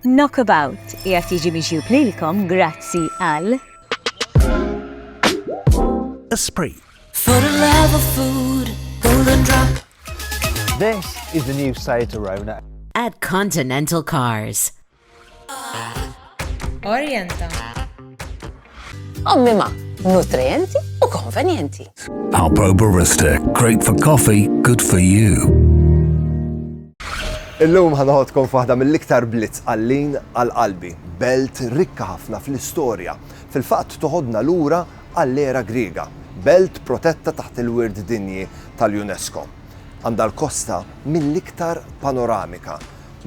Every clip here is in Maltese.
Knockabout qiegħed jiġi mixjub lilkom grazzi għal Esprit. For the love of food, golden drop. This is the new Seat Arona. At Continental Cars. Orienta. Ommi ma, nutrienti u konvenjenti. Alpro Barista, great for coffee, good for you. Illum ħanaħodkom f'waħda mill-iktar blitz għallin għal-qalbi, belt rikka ħafna fl-istorja. Fil-fatt toħodna lura għall-era Griega, belt protetta taħt il-Wirt Dinji tal-UNESCO. Għandha l-kosta mill-iktar panoramika,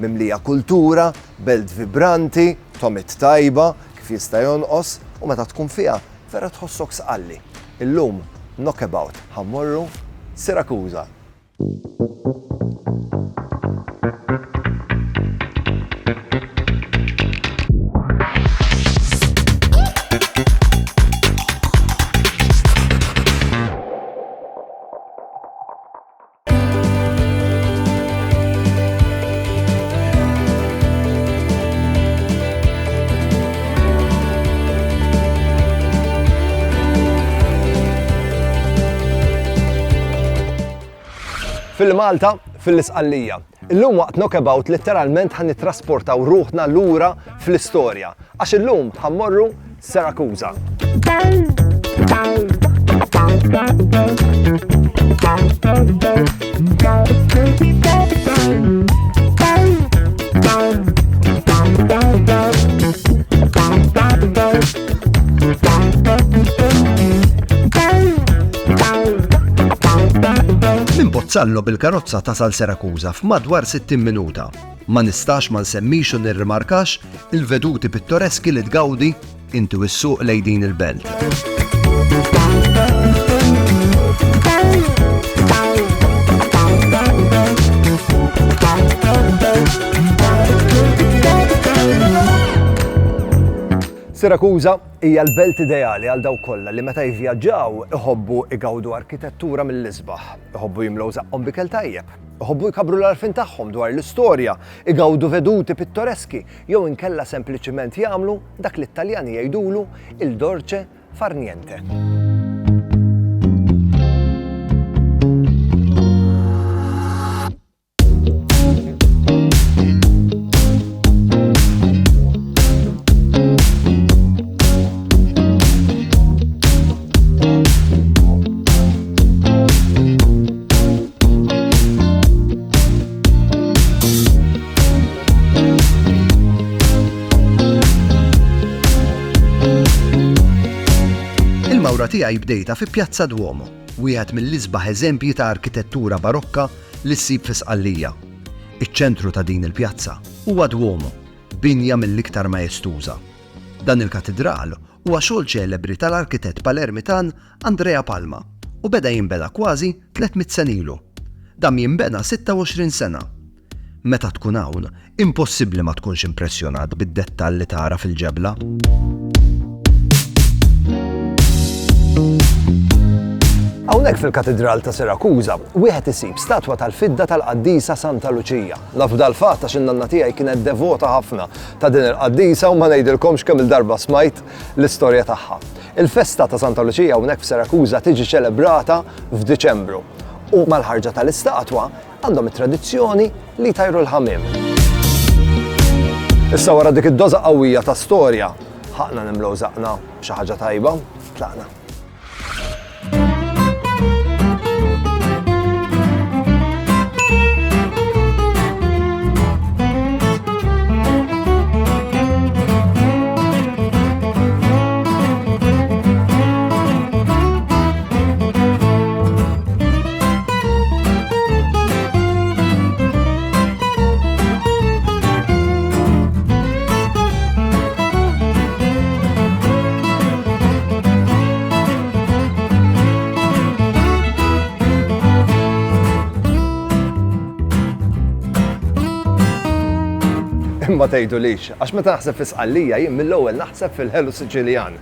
mimlija kultura, belt vibranti, tomit tajba, kif jista' jonqos u meta tkun fiha vera tħossok sqalli. Illum Knockabout ħammorru Sirakuża. Fil-Malta, fil-Isqallija. Illum waqt Knockabout letteralment ħan nittrasportaw ruħna lura fl-istorja. Għax illum ħammorru Sirakuża. Min Pozzallo bil-karozza tasal Sirakuża f'madwar 60 minuta. Ma nistax ma nsemmix u nirrimarkax il-veduti pittoreski li tgawdi intu s-suq lejn din il-belt. Sirakuża hija l-belt ideali għal dawk kollha li meta jivvjaġġaw iħobbu igawdu arkitettura mill-isbaħ, iħobbu jimlew żaqhom bikel tajjeb, iħobbu jkabru l-għarfien tagħhom dwar l-istorja, igawdu veduti pittoreski jew inkella sempliċiment jagħmlu dak li t-Taljani jgħidulu il-dolce far niente. Il-mawra tiegħi bdejta fi Pjazza Duomo, wieħed mill-isbaħ eżempji ta' arkitettura barokka li ssib f'Isqallija. Iċ-ċentru ta' din il-pjazza huwa Duomo, binja mill-iktar majestuża. Dan il-katedral huwa xogħol ċelebri tal-arkitett Palermitan Andrea Palma u beda jinbeda kważi 300 sen ilu. Dan jinbena 26 sena. Meta tkun hawn, impossibbli ma tkunx impressjonat bid-dettall li tara fil-ġebla. Hawnhekk fil-Katedral ta' Sirakuża, wieħed isib statwa tal-fidda tal-Qaddisa Santa Luċija. Naf dal-fatt għax in-nanna tiegħi kienet devota ħafna ta' din il-Qaddisa u ma ngħidilkomx kemm il-darba smajt l-istorja tagħha. Il-festa ta' Santa Luċija hawnhekk f'Sirakuża tiġi ċelebrata f'Diċembru. U mal-ħarġa tal-istatwa għandhom it-tradizzjoni li jtajru l-ħamiem. Issa wara dik id-doża qawwija ta' storja, ħaqna nimlew żaqna xi ħaġa tajba, tlaqna. Ma tgħidulix, għax meta naħseb f'Isqallija jien mill-ewwel naħseb fil-ħelu Siċiljan.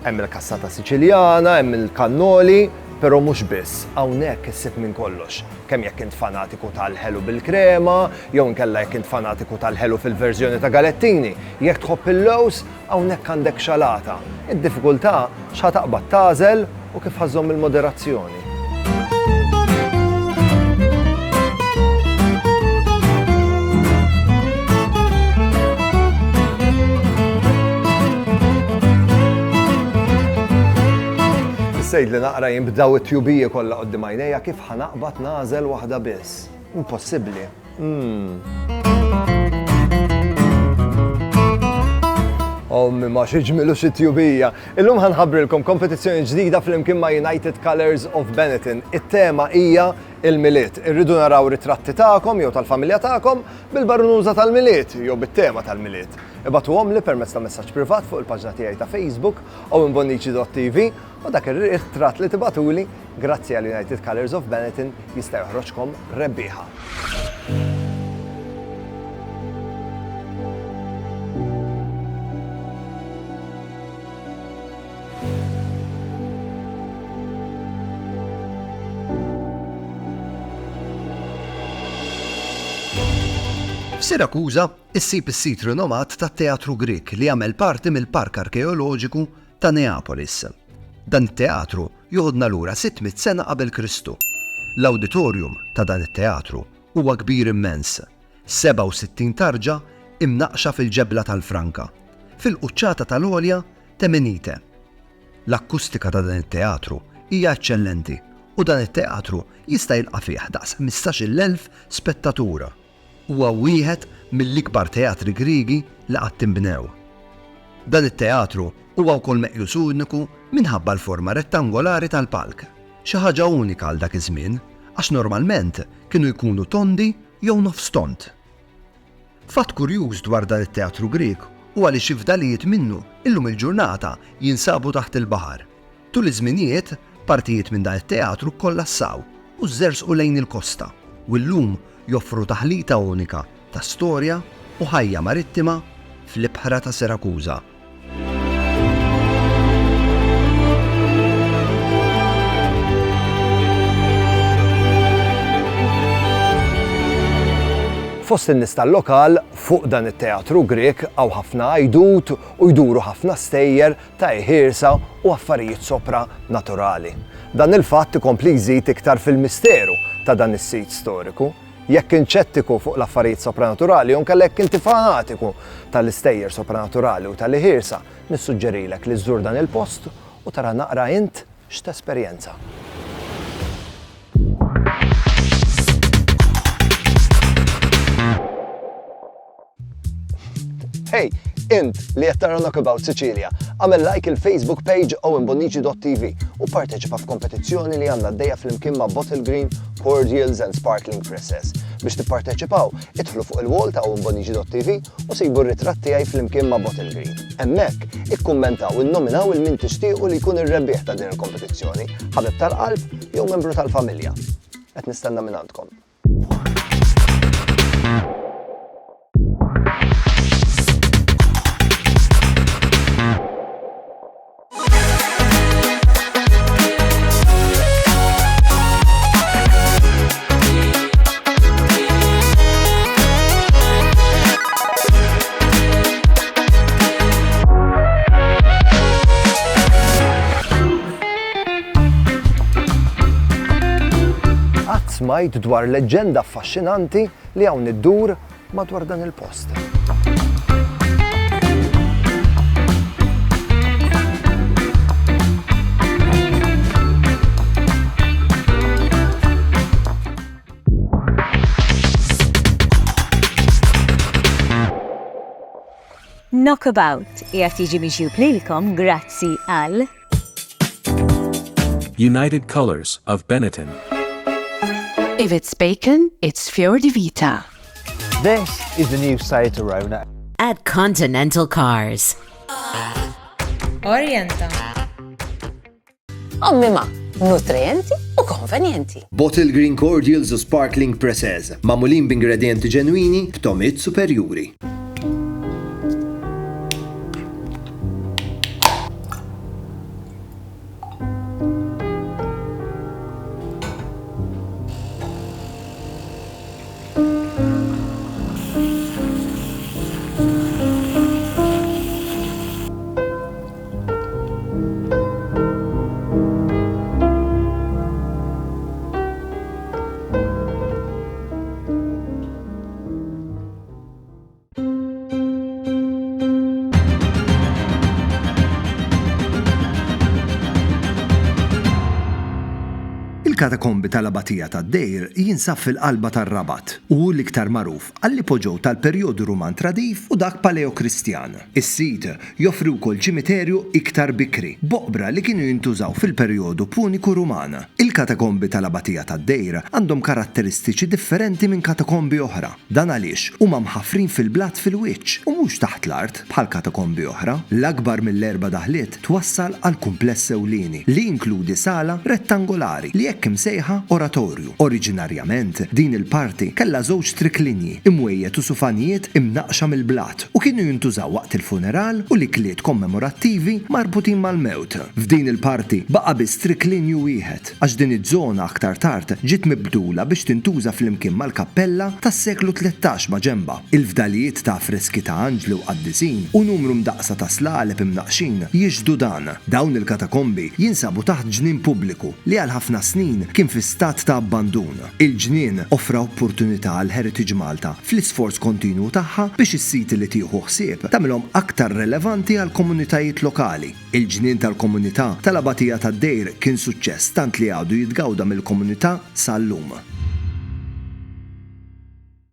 Hemm il-kassata Siċiljana, hemm il-kannoli, Però mhux biss, hawnhekk issib minn kollox. Kemm jekk int fanatiku tal-ħelu bil-krema, jew inkella jekk int fanatiku tal-ħelu fil-verżjoni ta' galettini, jekk tħobb il-lows, hawnhekk għandek xalata. Id-diffikultà x'ħataqbad tażel u kif ħażżomm il-moderazzjoni. Sejd li naqra jimbdaw it-tjubija kollha qoddim għajnejja kif ħanaqbad nażel waħda biss. Impossibbli. Ommi ma xiġmilu xi tjubija. Illum ħanħabbrilkom kompetizzjoni ġdida flimkien ma' United Colours of Benetton. It-tema hija il-miliet. Irridu naraw ritratti tagħkom jew tal-familja tagħkom bil-barnuża tal-miliet jew bit-tema tal-miliet. Ibatuhom li permezz ta' messaġġ privat fuq il-paġna tiegħi ta' Facebook owenbonnici.tv u dak ir-ritratt li tibatuli grazzi għal United Colours of Benetton jista' joħroġkom rebbieħa. F'Sirakuża issib is-sit rinomat tat-Teatru Grek li jagħmel parti mill-Park Arkeoloġiku ta' Neapolis. Dan it-teatru joħodna lura 600 sena qabel Kristu. L-awditorjum ta' dan it-teatru huwa kbir immens, 67 tarġa imnaqxa fil-ġebla tal-Franka, fil-quċċata tal-għolja Temenite. L-akkustika ta' dan it-teatru hija eċċellenti u dan it-teatru jista' jilqa' fih daqs 15,000 spettatura. Huwa wieħed mill-ikbar teatri Griegi li qatt tinbnew. Dan it-teatru huwa wkoll meqjus uniku minħabba l-forma rettangolari tal-palk. Xi ħaġa unika għal dak iż-żmien għax normalment kienu jkunu tondi jew nofs tont. Fatt kurjuż dwar dan it-teatru Grieg huwa li xi fdalijiet minnu illum il-ġurnata jinsabu taħt il-baħar. Tul iż-żminijiet partijiet minn dan it-teatru kollassaw u żersqu lejn il-kosta u llum joffru taħlita unika ta' storja u ħajja marittima fl-ibħra ta' Sirakuża. Fost in-nies tal-lokal fuq dan it-teatru Grek hawn ħafna għajdut u jduru ħafna stejjer ta' ħirsa u affarijiet sopra naturali. Dan il-fatt ikompli jżid iktar fil-misteru ta' dan is-sit storiku. Jekk inċettiku fuq l-affarijiet sopranaturali u nkellek inti fanatiku tal-istejjer sopranaturali u tal-ħirsa, nissuġġerilek li żżur dan il-post u tara naqra int x'tesperjenza. Hey, int li qed tara Knockabout Sicilia, għamel like il-Facebook page owenbonnici.tv u parteċipa f'kompetizzjoni li għandna għaddejja flimkien ma' Bottle Green, Cordials and Sparkling Presses. Biex tipparteċipaw, idħlu fuq il-wall ta' owenbonnici.tv u sibu r-ritratt tiegħi flimkien ma' Bottle Green. Hemmhekk ikkummentaw u nnominaw il-min tixtiequ li jkun ir-rebbieħ ta' din il-kompetizzjoni, ħabib tal-qalb jew membru tal-familja. Qed nistenna minn għandkom. Smajt dwar leġenda affaxxinanti li hawn iddur madwar dan il-post. Knockabout qiegħed jiġi mixjub lilkom grazzi għal United Colours of Benetton. If it's bacon, it's Fior di Vita. This is the new Sciato Rona. At Continental Cars. Orienta. Ommi ma, nutrienti u konvenjenti. Bottle Green Cordials u Sparkling Presses, mamulin b'ingredienti ġenwini b'tomit superjuri. Il-katakombi tal-Abatija tad-Dejr jinsab fil-qalba tar-Rabat u l-iktar magħruf għall-ipoġġew tal-perjodu Ruman tradif u dak Paleo-Kristjan. Is-sit joffri wkoll ċimiterju iktar bikri, boqbra li kienu jintużaw fil-perjodu puniku Ruman. Il-katakombi tal-Abatija tad-Dejr għandhom karatteristiċi differenti minn katakombi oħra. Dan għaliex huma mħaffrin fil-blat fil-wiċċ u mhux taħt l-art bħal katakombi oħra. L-akbar mill-erba' daħliet twassal għal kumpless ewlieni li jinkludi sala rettangolari li hekk imsejħa oratorju. Oriġinarjament din il-parti kellha żewġ triklinji imwejjed u sufanijiet imnaqxa mill-blat u kienu jintużaw waqt il-funeral u l-ikliet kommemorattivi marbutin mal-mewt. F'din il-parti baqa' biss triklinju wieħed għax din iż-żona aktar tard ġiet mibdula biex tintuża flimkien mal-kappella tas-seklu 13 ma' ġenba. Il-fdalijiet ta' freski ta' anġli u qaddisin u numru mdaqsa ta' slaleb imnaqxin jiġdu dan. Dawn il-katakombi jinsabu taħt ġnien pubbliku li għal ħafna snin kien fi stat ta' abbandun. Il-ġnien offra opportunità għal Heritage Malta fl-isforz kontinu tagħha biex is-siti li tieħu ħsieb tagħmilhom aktar relevanti għal komunitajiet lokali. Il-ġnien tal-komunità tal-Abatija tad-Dejr kien suċċess tant li għadu jitgawda mill-komunità sal-lum.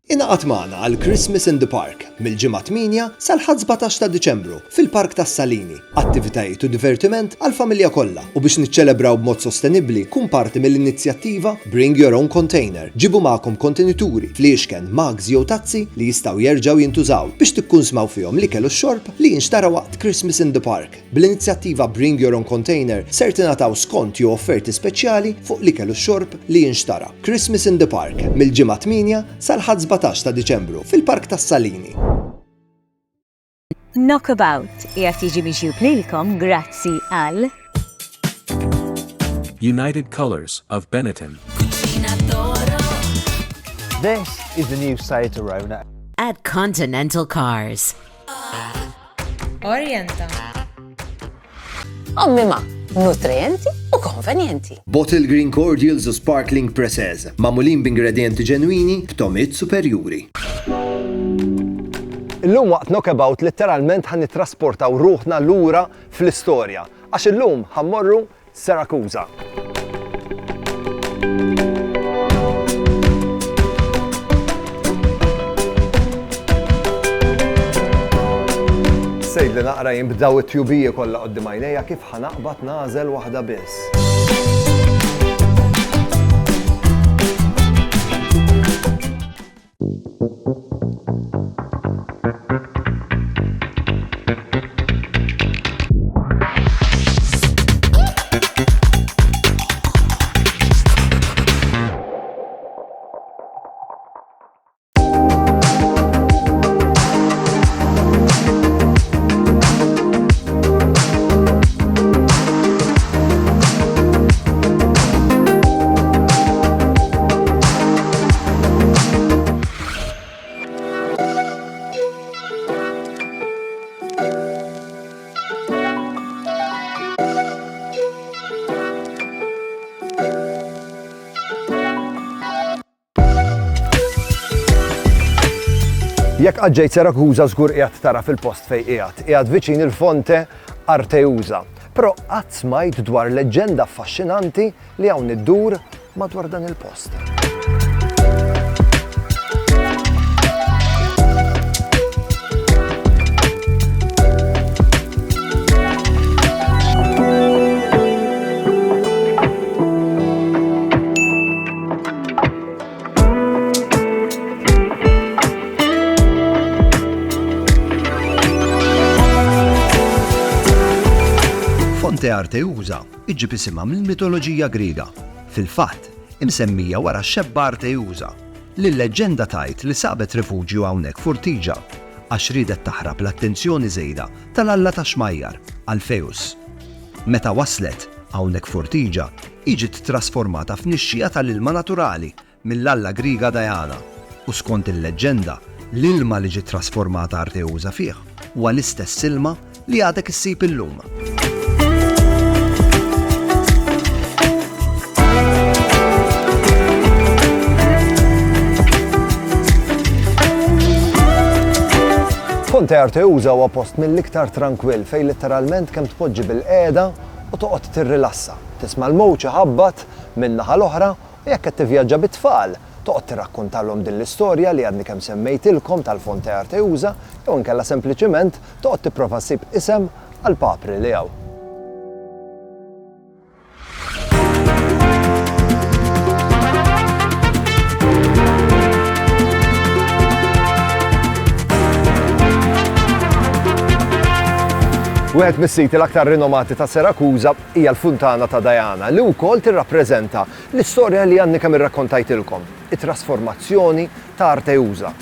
Inaqat magħna għal Christmas in the Park mill-ġimgħa 8 sal-17 ta' Diċembru fil-Park tas-Salini. Attivitajiet u divertiment għall-familja kollha u biex niċċelebraw b'mod sostenibbli kun parti mill-inizjattiva Bring Your Own Container. Ġibu magħkom kontenituri, fliexken, mugs jew tazzi li jistgħu jerġgħu jintużaw biex tikkunsmaw fihom l-ikel u x-xorb li jinxtara waqt Christmas in the Park. Bl-inizjattiva Bring Your Own Container ser tingħataw skont jew offerti speċjali fuq l-ikel u x-xorb li jinxtara. Christmas in the Park mill-ġimgħa 8 sal-17 ta' Diċembru fil-Park tas-Salini. Knockabout qiegħed jiġi mixjub lilkom grazzi għal United Colors of Benetton. This is the new Seat Arona at Continental Cars. Orienta. Ommima, nutrienti u konvenjenti. Bottle Green Cordials u Sparkling Preces, mamulin b'ingredienti ġenwini b'tomit superjuri. Illum waqt Knockabout letteralment ħan nittrasportaw ruħna lura fl-istorja għax illum ħammorru Siracusa. Sejd li naqra jimbdaw it-tjubija kollha qoddim għajnejja kif ħanaqbad nażel waħda biss. Jekk għaġġejt Siracusa żgur qiegħed tara fil-post fejn qiegħed viċin il-Fonte Arteusa. Però qatt smajt dwar leġġenda affaxxinanti li hawn iddur madwar dan il-post. Fonte Arteusa iġġib isimha mill-mitoloġija Griega. Fil-fatt, imsemmija wara x-xebba Arteusa li l-leġġenda tgħid li sabet rifuġju hawnhekk f'Urtiġa għax ridet taħrab l-attenzjoni żejda tal-alla ta' xmajjar Alfeus. Meta waslet hawnhekk f'Urtiġa iġiet trasformata f'nixxija tal-ilma naturali mill-alla Griega Diana u skont il-leġġenda l-ilma li ġiet trasformata Arteusa fih huwa l-istess ilma li għadek issib illum. Fonte Arteusa huwa post mill-iktar tranquill fejn letteralment kemm tpoġġi bil-qiegħda u toqgħod tirrilassa. tisma' l-mowġ iħabbat min-naħa l-oħra u jekk qed tivvjaġġa bit-tfal toqgħod tirrakkuntalhom din l-istorja li għadni kemm semmejtilkom tal-Fonte Arteusa jew inkella sempliċiment toqgħod tipprova ssib isem għall papri li hawn. Wieħed mis-siti l-aktar rinomati ta' Sirakuża hija l-Funtana ta' Diana li wkoll tirrappreżenta l-istorja li għandni kemm irrakkontajtilkom, it-trasformazzjoni ta' Arteusa.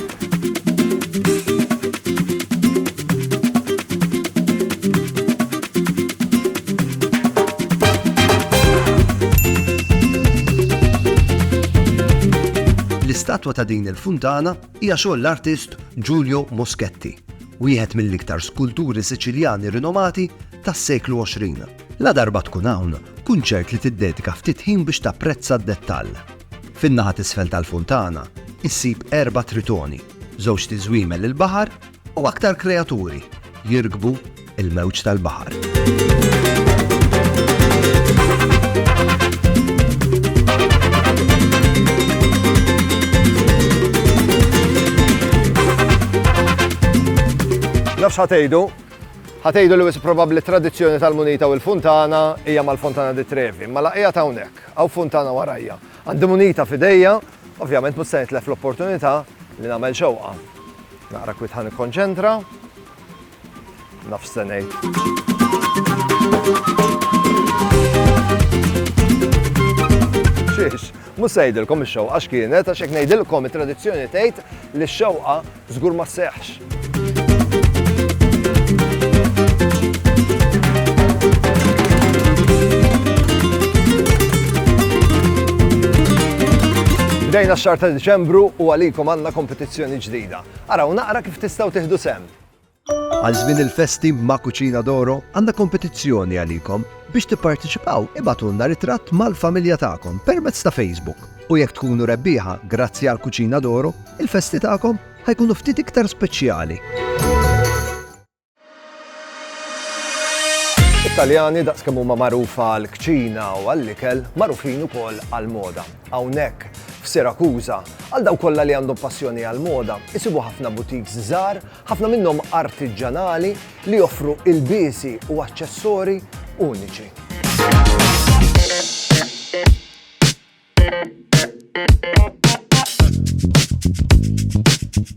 L-istatwa ta' din il-funtana hija xogħol l-artist Giulio Moschetti, wieħed mill-iktar skulturi Siċiljani rinomati tas-seklu 20. La darba tkun hawn, kun ċert li tiddedika ftit ħin biex tapprezza d-dettall. Fin-naħa t'isfel tal-funtana issib 4 tritoni, 2 tiżwiemel il-baħar u aktar kreaturi jirkbu il-mewġ tal-baħar. Nafx ħatejdu? Ħatejdu li wis probabbli tradizzjoni tal-munita u l-funtana hija mal-Fontana di Trevi, ma laqija ta' hawnhekk, hawn funtana warajja. Għandi munita f'idejja, ovvjament mhux se nitlef l-opportunità li nagħmel xewqa. Naqra kwit ħan ikkonċentra. Nafx se ngħid. Xiex, mhux se ngħidilkom ix-xewqa x'kienet għax hekk ngħidilkom it-tradizzjoni tgħid li x-xewqa żgur ma sseħħx. Bdejna x-xahar ta' Diċembru u għalikom għandna kompetizzjoni ġdida. Araw naqra kif tistgħu tieħdu sem. Għal żmien il-festi ma' Cucina d'Oro għandna kompetizzjoni għalikom biex tipparteċipaw ibatulna ritratt mal-familja tagħkom permezz ta' Facebook. U jekk tkunu rebbieħa grazzi għal Cucina d'Oro, il-festi tagħkom ħajkunu ftit iktar speċjali. Italjani daqskemm huma magħrufa għall-kċina u għall-ikel magħrufin ukoll għall-moda. Hawnhekk f'Sirakuża għal dawk kollha li għandhom passjoni għall-moda isibu ħafna boutiques żgħar, ħafna minnhom artiġjanali li joffru ilbiesi u aċċessori uniċi.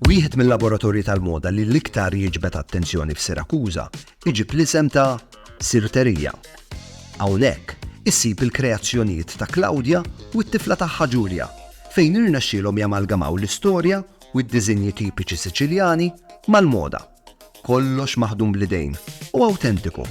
Wieħed mill-laboratorji tal-moda li l-iktar jiġbed attenzjoni f'Sirakuża iġib l-isem ta' Sirterija. Hawnhekk issib il-kreazzjonijiet ta' Claudia u t-tifla tagħha Giulia, fejn irnexxielhom jamalgamaw l-istorja u d-diżinji tipiċi Siċiljani mal-moda. Kollox maħdum bl-idejn u awtentiku.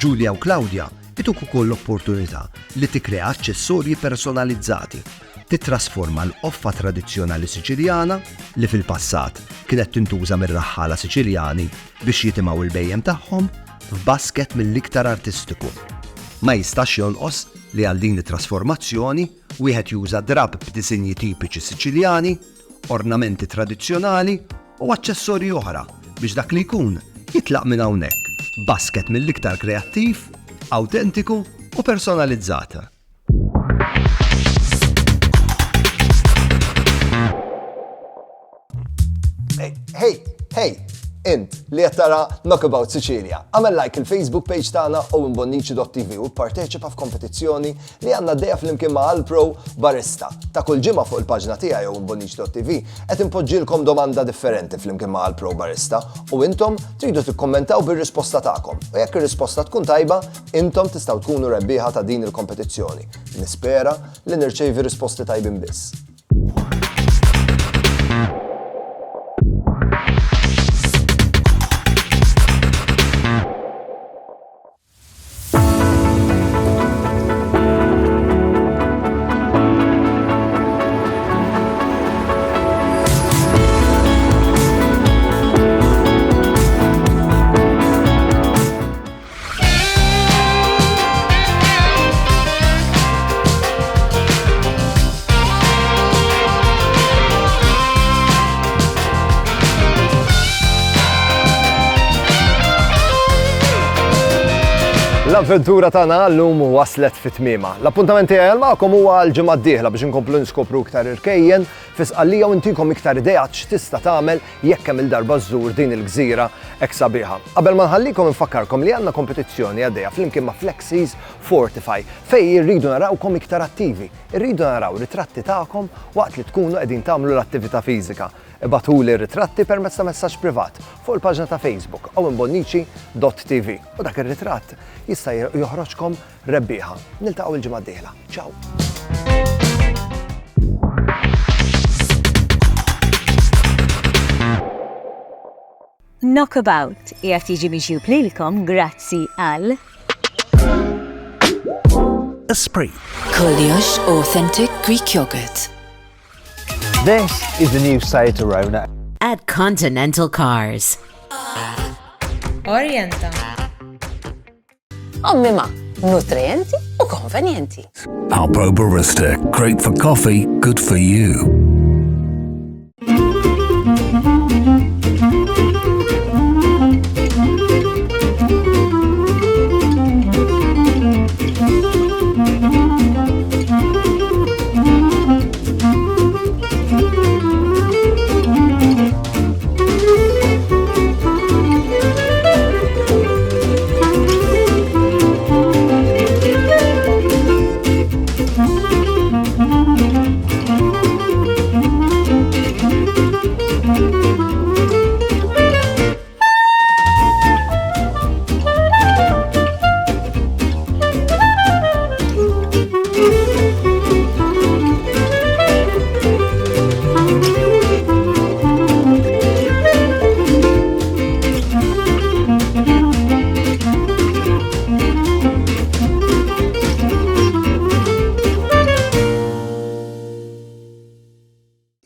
Giulia u Claudia ituk ukoll l-opportunità li tikkrea aċċessorji personalizzati, titrasforma l-qoffa tradizzjonali Siċiljana li fil-passat kienet tintuża mir-raħħala Siċiljani biex jitimgħu il-bejjem tagħhom f'basket mill-iktar artistiku. Ma jistax jonqos li għal din it-trasformazzjoni wieħed juża drab b'disinji tipiċi Siċiljani, ornamenti tradizzjonali u aċċessorji oħra biex dak li jkun jitlaq minn hawnhekk basket mill-iktar kreattiv, awtentiku u personalizzata. Hey, int li qed tara Knockabout Sicilia. Għamel like il-Facebook page tagħna owenbonnici.tv u pparteċipa f'kompetizzjoni li għandna dejja flimkien ma' Alpro Barista. Ta' kull ġimgħa fuq il-paġna tiegħi owenbonnici.tv qed impoġġilkom domanda differenti flimkien ma' Alpro Barista u intom tridu tikkommentaw bir-risposta tagħkom. U jekk ir-risposta tkun tajba, intom tistgħu tkunu rebbieħa ta' din il-kompetizzjoni. Nispera li nirċevi risposti tajbin biss. L-avventura tagħna llum waslet fit-tmiema. L-appuntamenti għal magħkom huwa l-ġimgħa d-dieħla biex inkomplu nskopru iktar irkejjen fi Sqallija u ntikom iktar idejat x'tista' tagħmel jekk hemm il-darba żżur din il-gżira hekk sabiħa. Qabel ma nħallikom infakkarkom li għandna kompetizzjoni għaddejja flimkien ma' Flexies Fortify fejn irridu narawkom iktar attivi. Irridu naraw ritratti tagħkom waqt li tkunu qegħdin tagħmlu l-attività fiżika. Ibatuli ritratti permezz ta' messaġġ privat fuq il-paġna ta' Facebook owenbonnici.tv u dak ir-ritratt jista' joħroġkom rebbieħa. Niltaqgħu il-ġimgħa d-dieħla. Ciao. Knockabout qiegħed jiġi mixjub lilkom grazzi għal Esprit. Koliosh Authentic Greek Yogurt. This is the new Seat Arona. At Continental Cars. Orienta. Ommi ma, nutrienti u konvenjenti. Alpro Barista. Great for coffee, good for you.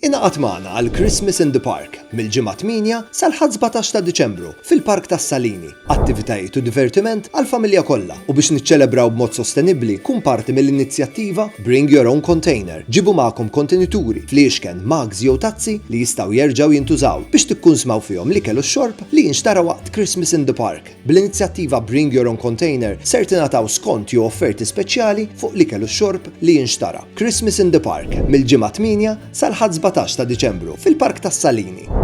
Inaqat magħna għal Christmas in the Park mill-ġimgħa 8 sal-17 ta' Diċembru fil-Park tas-Salini. Attivitajiet u divertiment għal familja kollha u biex niċċelebraw b'mod sostenibbli kun parti mill-inizjattiva Bring Your Own Container. Ġibu magħkom kontenituri, fliexken, mugs jew tazzi li jistgħu jerġgħu jintużaw biex tikkunsmaw fihom l-ikel u x-xorb li jinxtara waqt Christmas in the Park. Bl-inizjattiva Bring Your Own Container ser tingħataw skont jew offerti speċjali fuq l-ikel u x-xorb li jinxtara. Christmas in the Park mill-ġimgħa 8 sal-17 ta' Diċembru fil-Park tas-Salini.